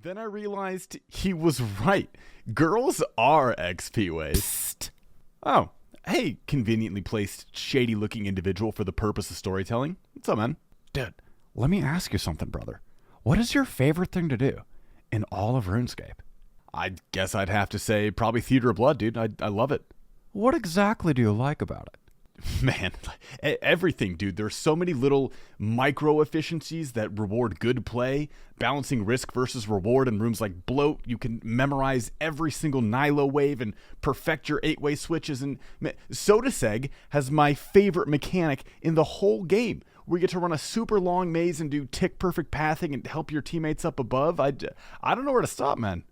Then I realized he was right. Girls are XP waste. Oh, hey, conveniently placed, shady-looking individual for the purpose of storytelling. What's up, man? Dude, let me ask you something, brother. What is your favorite thing to do in all of RuneScape? I guess I'd have to say probably Theater of Blood, dude. I love it. What exactly do you like about it? Man, everything, dude. There's so many little micro efficiencies that reward good play. Balancing risk versus reward in rooms like Bloat. You can memorize every single Nylo wave and perfect your 8-way switches. And Sotetseg has my favorite mechanic in the whole game. We get to run a super long maze and do tick perfect pathing and help your teammates up above. I don't know where to stop, man.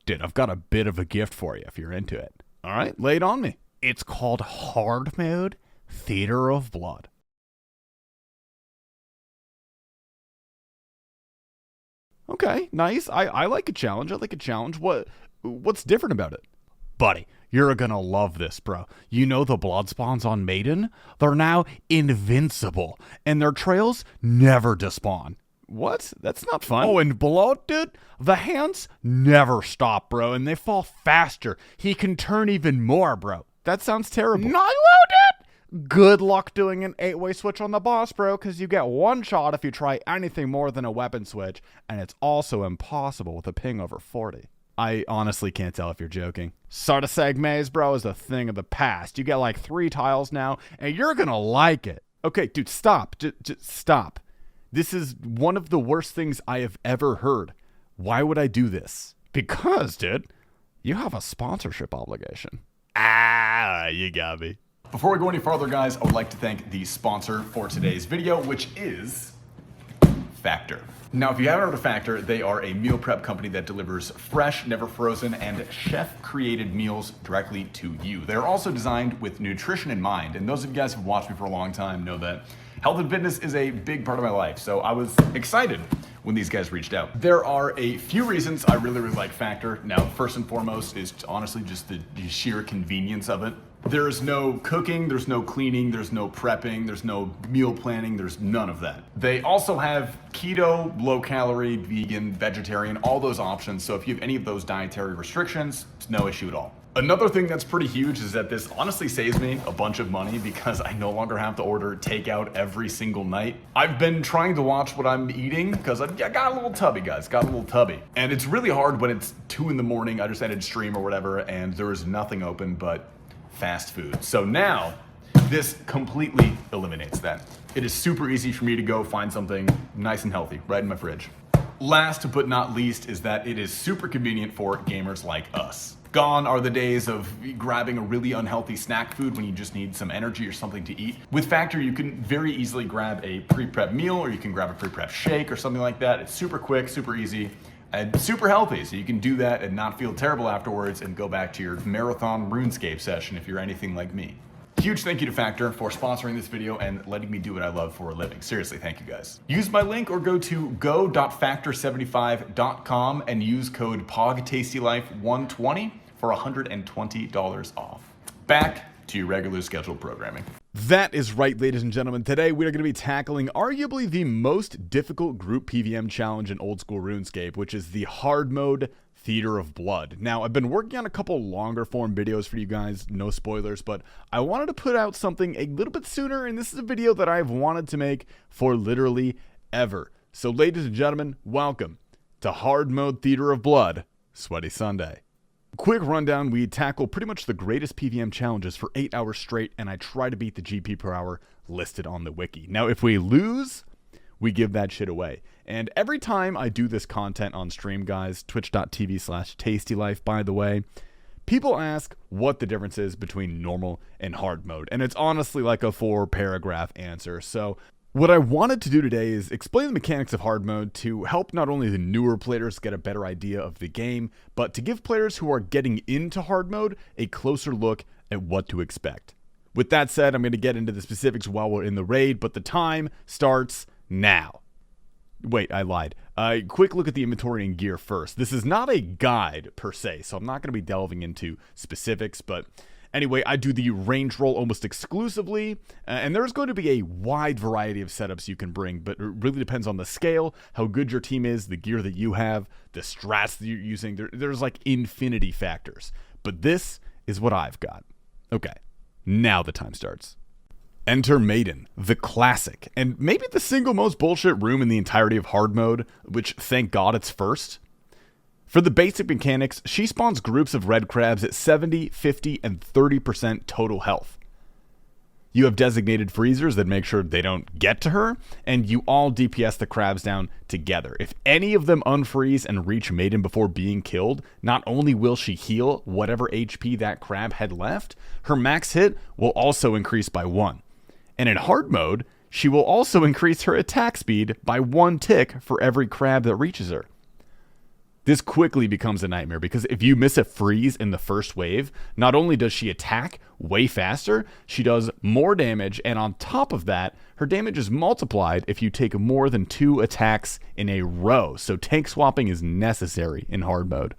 Dude, I've got a bit of a gift for you if you're into it. All right, lay it on me. It's called Hard Mode Theater of Blood. Okay, nice. I like a challenge. What's different about it? Buddy, you're gonna love this, bro. You know the blood spawns on Maiden? They're now invincible, and their trails never despawn. What? That's not fun. Oh, and Bloat, dude, the hands never stop, bro, and they fall faster. He can turn even more, bro. That sounds terrible. Nylo, dude! Good luck doing an 8-way switch on the boss, bro, because you get one shot if you try anything more than a weapon switch, and it's also impossible with a ping over 40. I honestly can't tell if you're joking. Sotetseg maze, bro, is a thing of the past. You get like 3 tiles now, and you're gonna like it. Okay, dude, stop. Just stop. This is one of the worst things I have ever heard. Why would I do this? Because, dude, you have a sponsorship obligation. Ah, you got me. Before we go any farther, guys, I would like to thank the sponsor for today's video, which is Factor. Now, if you haven't heard of Factor, they are a meal prep company that delivers fresh, never frozen, and chef-created meals directly to you. They're also designed with nutrition in mind, and those of you guys who have watched me for a long time know that health and fitness is a big part of my life, so I was excited when these guys reached out. There are a few reasons I really like Factor. Now, first and foremost is honestly just the sheer convenience of it. There's no cooking, there's no cleaning, there's no prepping, there's no meal planning, there's none of that. They also have keto, low calorie, vegan, vegetarian, all those options. So if you have any of those dietary restrictions, it's no issue at all. Another thing that's pretty huge is that this honestly saves me a bunch of money because I no longer have to order takeout every single night. I've been trying to watch what I'm eating because I got a little tubby, guys, got a little tubby. And it's really hard when it's 2 in the morning, I just ended stream or whatever, and there is nothing open but fast food. So now, this completely eliminates that. It is super easy for me to go find something nice and healthy right in my fridge. Last but not least is that it is super convenient for gamers like us. Gone are the days of grabbing a really unhealthy snack food when you just need some energy or something to eat. With Factor, you can very easily grab a pre-prep meal, or you can grab a pre-prep shake or something like that. It's super quick, super easy, and super healthy, so you can do that and not feel terrible afterwards and go back to your marathon RuneScape session if you're anything like me. Huge thank you to Factor for sponsoring this video and letting me do what I love for a living. Seriously, thank you guys. Use my link or go to go.factor75.com and use code POGTastyLife120 for $120 off. Back to your regular scheduled programming. That is right, ladies and gentlemen. Today we are going to be tackling arguably the most difficult group PVM challenge in Old School RuneScape, which is the hard mode Theater of Blood. Now, I've been working on a couple longer form videos for you guys, no spoilers, but I wanted to put out something a little bit sooner, and this is a video that I've wanted to make for literally ever. So, ladies and gentlemen, welcome to Hard Mode Theater of Blood, Sweaty Sunday. Quick rundown, we tackle pretty much the greatest PVM challenges for 8 hours straight, and I try to beat the GP per hour listed on the wiki. Now, if we lose, we give that shit away. And every time I do this content on stream, guys, twitch.tv/TastyLife, by the way, people ask what the difference is between normal and hard mode. And it's honestly like a 4-paragraph answer. So what I wanted to do today is explain the mechanics of hard mode to help not only the newer players get a better idea of the game, but to give players who are getting into hard mode a closer look at what to expect. With that said, I'm going to get into the specifics while we're in the raid, but the time starts now. Wait, I lied. Quick look at the inventory and gear first. This is not a guide per se, so I'm not going to be delving into specifics, but Anyway, I do the range roll almost exclusively, and there's going to be a wide variety of setups you can bring, but it really depends on the scale, how good your team is, the gear that you have, the strats that you're using. There's like infinity factors, but this is what I've got. Okay, now the time starts. Enter Maiden, the classic, and maybe the single most bullshit room in the entirety of hard mode, which thank God it's first. For the basic mechanics, she spawns groups of red crabs at 70, 50, and 30% total health. You have designated freezers that make sure they don't get to her, and you all DPS the crabs down together. If any of them unfreeze and reach Maiden before being killed, not only will she heal whatever HP that crab had left, her max hit will also increase by 1. And in hard mode, she will also increase her attack speed by 1 tick for every crab that reaches her. This quickly becomes a nightmare because if you miss a freeze in the first wave, not only does she attack way faster, she does more damage, and on top of that, her damage is multiplied if you take more than 2 attacks in a row, so tank swapping is necessary in hard mode.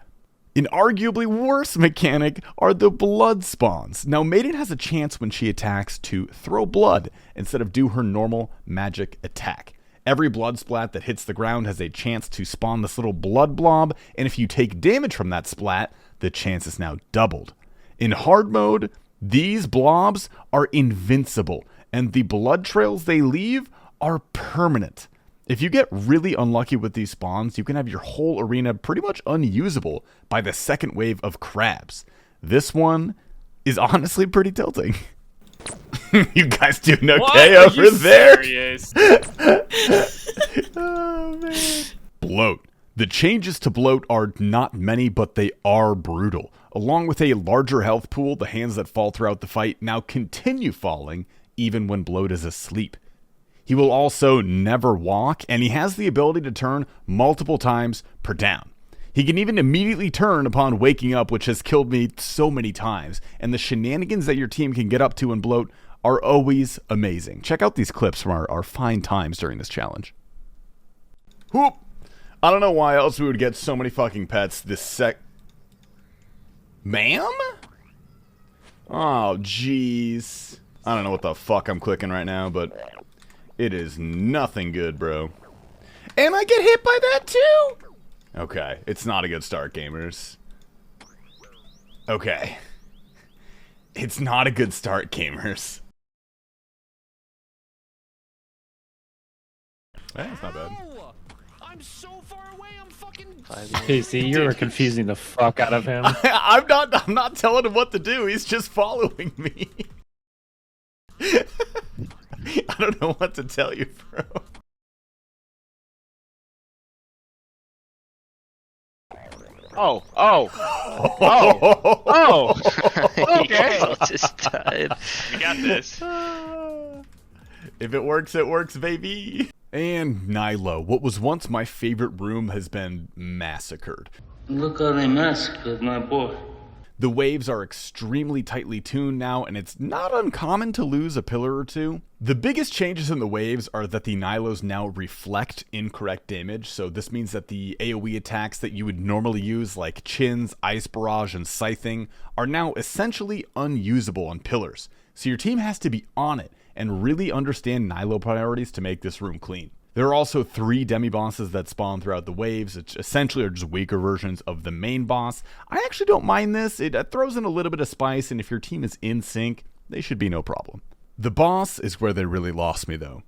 An arguably worse mechanic are the blood spawns. Now, Maiden has a chance when she attacks to throw blood instead of do her normal magic attack. Every blood splat that hits the ground has a chance to spawn this little blood blob, and if you take damage from that splat, the chance is now doubled. In hard mode, these blobs are invincible, and the blood trails they leave are permanent. If you get really unlucky with these spawns, you can have your whole arena pretty much unusable by the second wave of crabs. This one is honestly pretty tilting. You guys doing okay over there? Oh, man. Bloat. The changes to Bloat are not many, but they are brutal. Along with a larger health pool, the hands that fall throughout the fight now continue falling, even when Bloat is asleep. He will also never walk, and he has the ability to turn multiple times per down. He can even immediately turn upon waking up, which has killed me so many times, and the shenanigans that your team can get up to in Bloat are always amazing. Check out these clips from our fine times during this challenge. Whoop! I don't know why else we would get so many fucking pets this Ma'am? Oh, jeez. I don't know what the fuck I'm clicking right now, but it is nothing good, bro. And I get hit by that too? Okay, it's not a good start, gamers. Okay. It's not a good start, gamers. Hey, it's not bad. I'm so far away, I'm fucking... PC, you were confusing the fuck out of him. I'm not telling him what to do, he's just following me. I don't know what to tell you, bro. Oh. Okay. Just died. We got this. If it works, baby. And Nylo, what was once my favorite room, has been massacred. Look how they massacred my boy. The waves are extremely tightly tuned now, and it's not uncommon to lose a pillar or two. The biggest changes in the waves are that the Nylos now reflect incorrect damage, so this means that the AoE attacks that you would normally use, like Chins, Ice Barrage, and Scything, are now essentially unusable on pillars. So your team has to be on it and really understand Nylo priorities to make this room clean. There are also 3 demi-bosses that spawn throughout the waves, which essentially are just weaker versions of the main boss. I actually don't mind this. It throws in a little bit of spice, and if your team is in sync, they should be no problem. The boss is where they really lost me, though.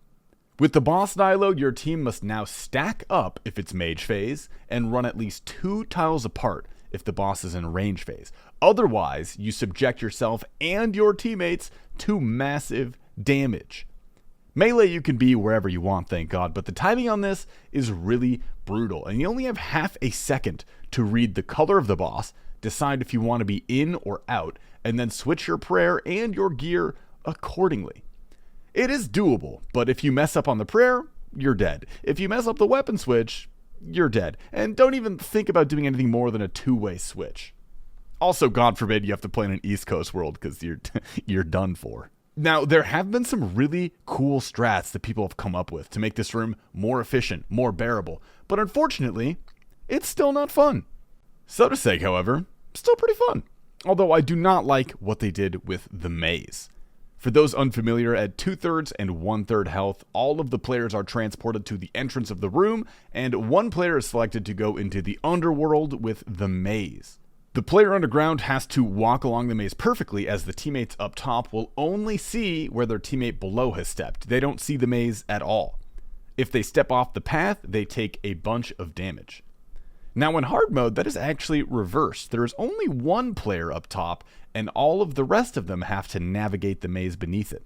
With the boss Nylo, your team must now stack up if it's mage phase, and run at least 2 tiles apart if the boss is in range phase. Otherwise, you subject yourself and your teammates to massive damage. Melee you can be wherever you want, thank God, but the timing on this is really brutal, and you only have half a second to read the color of the boss, decide if you want to be in or out, and then switch your prayer and your gear accordingly. It is doable, but if you mess up on the prayer, you're dead. If you mess up the weapon switch, you're dead. And don't even think about doing anything more than a 2-way switch. Also, God forbid you have to play in an East Coast world, because you're done for. Now, there have been some really cool strats that people have come up with to make this room more efficient, more bearable, but unfortunately, it's still not fun. Sotetseg, however, still pretty fun. Although I do not like what they did with the maze. For those unfamiliar, at 2/3 and 1/3 health, all of the players are transported to the entrance of the room, and one player is selected to go into the underworld with the maze. The player underground has to walk along the maze perfectly, as the teammates up top will only see where their teammate below has stepped. They don't see the maze at all. If they step off the path, they take a bunch of damage. Now in hard mode, that is actually reversed. There is only one player up top, and all of the rest of them have to navigate the maze beneath it.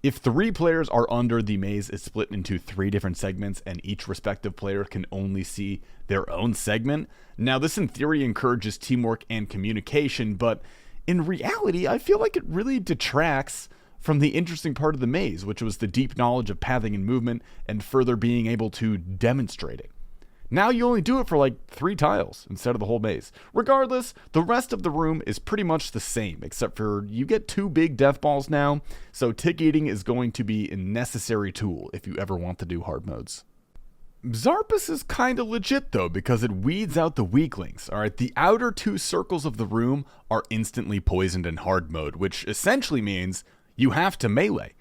If 3 players are under, the maze is split into 3 different segments, and each respective player can only see their own segment. Now this in theory encourages teamwork and communication, but in reality I feel like it really detracts from the interesting part of the maze, which was the deep knowledge of pathing and movement, and further being able to demonstrate it. Now you only do it for like 3 tiles instead of the whole maze. Regardless, the rest of the room is pretty much the same, except for you get 2 big death balls now, so tick eating is going to be a necessary tool if you ever want to do hard modes. Xarpus is kinda legit though, because it weeds out the weaklings. Alright, the outer 2 circles of the room are instantly poisoned in hard mode, which essentially means you have to melee.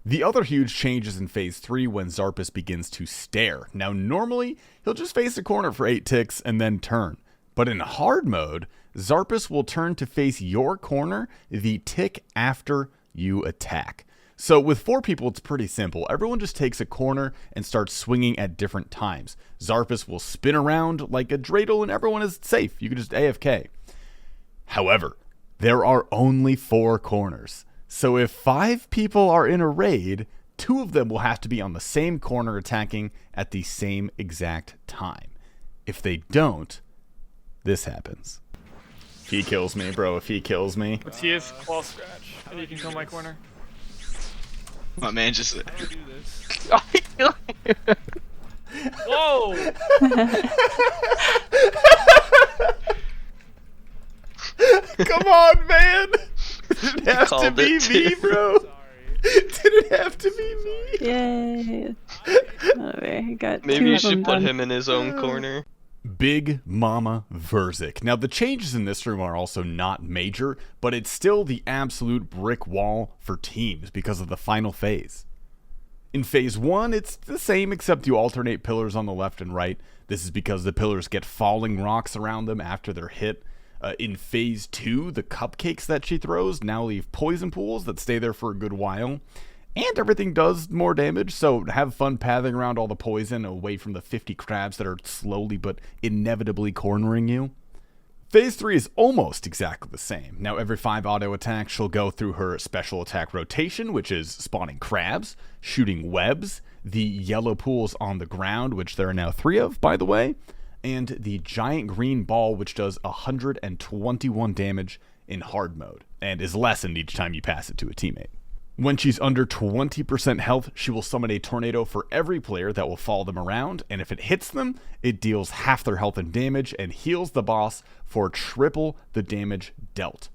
The other huge change is in Phase 3 when Xarpus begins to stare. Now normally, he'll just face a corner for 8 ticks and then turn. But in hard mode, Xarpus will turn to face your corner the tick after you attack. So with 4 people, it's pretty simple. Everyone just takes a corner and starts swinging at different times. Xarpus will spin around like a dreidel and everyone is safe. You can just AFK. However, there are only 4 corners. So if 5 people are in a raid, 2 of them will have to be on the same corner attacking at the same exact time. If they don't, this happens. If he kills me, bro, if he kills me. What's his claw scratch? And you can kill my corner. My man just. Whoa! Come on, man! Did it have to be me, bro? Did it have to be me? Yay! Whatever, got Maybe 2 you of them should put done. him in his own corner. Big Mama Verzik. Now, the changes in this room are also not major, but it's still the absolute brick wall for teams because of the final phase. In Phase 1, it's the same except you alternate pillars on the left and right. This is because the pillars get falling rocks around them after they're hit. In Phase 2, the cupcakes that she throws now leave poison pools that stay there for a good while. And everything does more damage, so have fun pathing around all the poison away from the 50 crabs that are slowly but inevitably cornering you. Phase 3 is almost exactly the same. Now every 5 auto attacks she'll go through her special attack rotation, which is spawning crabs, shooting webs, the yellow pools on the ground, which there are now 3 of, by the way, and the giant green ball, which does 121 damage in hard mode, and is lessened each time you pass it to a teammate. When she's under 20% health, she will summon a tornado for every player that will follow them around, and if it hits them, it deals half their health and damage and heals the boss for triple the damage dealt.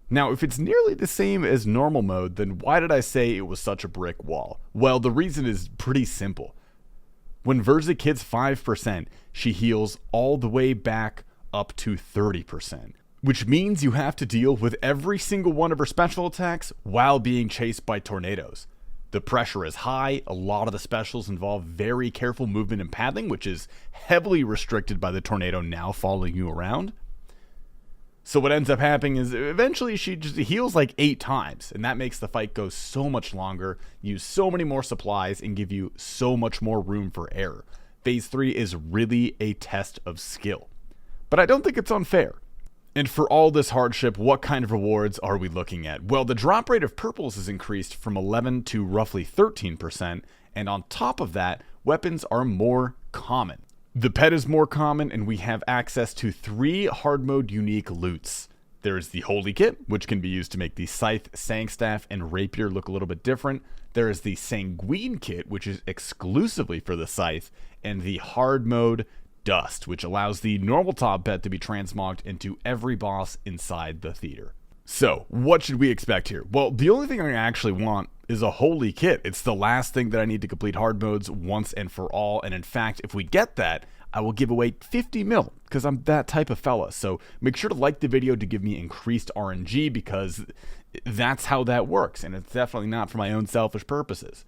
Now, if it's nearly the same as normal mode, then why did I say it was such a brick wall? Well, the reason is pretty simple. When Verzik hits 5%, she heals all the way back up to 30%. Which means you have to deal with every single one of her special attacks while being chased by tornadoes. The pressure is high, a lot of the specials involve very careful movement and pathing, which is heavily restricted by the tornado now following you around. So what ends up happening is eventually she just heals like 8 times, and that makes the fight go so much longer, use so many more supplies, and give you so much more room for error. Phase 3 is really a test of skill. But I don't think it's unfair. And for all this hardship, what kind of rewards are we looking at? Well, the drop rate of purples is increased from 11 to roughly 13%, and on top of that, weapons are more common. The pet is more common, and we have access to 3 hard mode unique loots. There's the Holy Kit, which can be used to make the Scythe, Sangstaff, and Rapier look a little bit different. There is the Sanguine Kit, which is exclusively for the Scythe, and the hard mode Dust, which allows the normal top pet to be transmogged into every boss inside the theater. So, what should we expect here? Well, the only thing I actually want is a Holy Kit. It's the last thing that I need to complete hard modes once and for all, and in fact, if we get that, I will give away 50 mil because I'm that type of fella. So make sure to like the video to give me increased RNG because that's how that works. And it's definitely not for my own selfish purposes.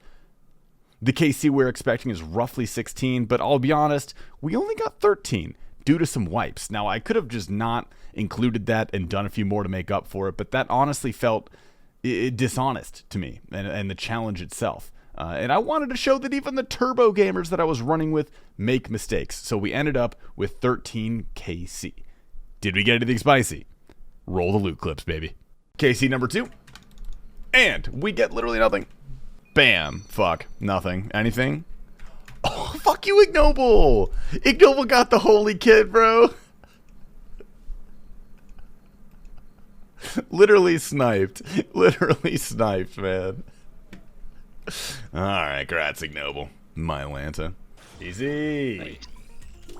The KC we're expecting is roughly 16, but I'll be honest, we only got 13 due to some wipes. Now, I could have just not included that and done a few more to make up for it, but that honestly felt dishonest to me and the challenge itself. And I wanted to show that even the turbo gamers that I was running with make mistakes. So we ended up with 13 KC. Did we get anything spicy? Roll the loot clips, baby. KC number 2. And we get literally nothing. Bam. Fuck. Nothing. Anything? Oh, fuck you, Ignoble. Ignoble got the holy kit, bro. Literally sniped. Literally sniped, man. Alright, congrats, Ignoble. My Atlanta. Easy.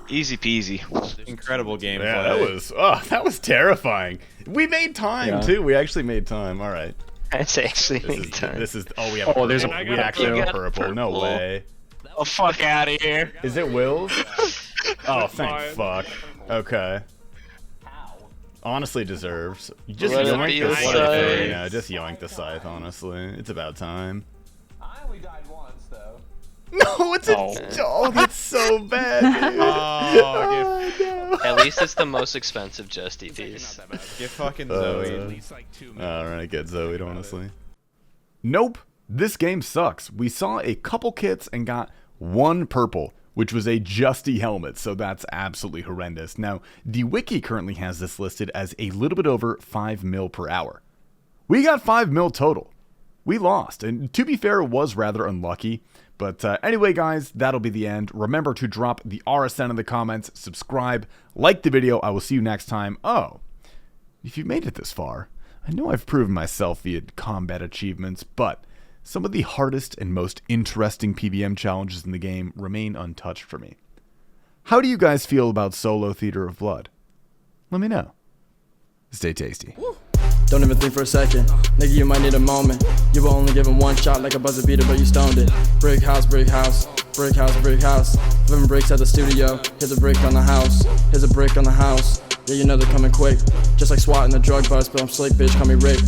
Easy peasy. Incredible gameplay. Yeah, that was terrifying. We made time, too. We actually made time. Alright. That's actually time. Oh, we have purple. there's a We actually have purple. purple. No way. Oh, fuck out of here. Is it Will's? Oh, thank fuck. Okay. Honestly deserves. Just Let it yoink be the the scythe. scythe. You know, just yoink the scythe, honestly. It's about time. I only died once, though. No, it's a... Oh, that's so bad, dude. Oh, no. At least it's the most expensive Justy piece. get fucking Zoe. Alright, get Zoe, honestly. Nope. This game sucks. We saw a couple kits and got one purple, which was a Justy helmet, so that's absolutely horrendous. Now, the wiki currently has this listed as a little bit over 5 mil per hour. We got 5 mil total. We lost, and to be fair, it was rather unlucky. But anyway, guys, that'll be the end. Remember to drop the RSN in the comments, subscribe, like the video. I will see you next time. Oh, if you made it this far, I know I've proven myself via combat achievements, but some of the hardest and most interesting PvM challenges in the game remain untouched for me. How do you guys feel about solo Theater of Blood? Let me know. Stay tasty. Don't even think for a second, nigga, you might need a moment. You were only given one shot like a buzzer beater, but you stoned it. Brick house, brick house, brick house, brick house. 11 bricks at the studio, here's a brick on the house, here's a brick on the house. Yeah, you know they're coming quick, just like SWAT in the drug bust, but I'm slick, bitch, call me Rick.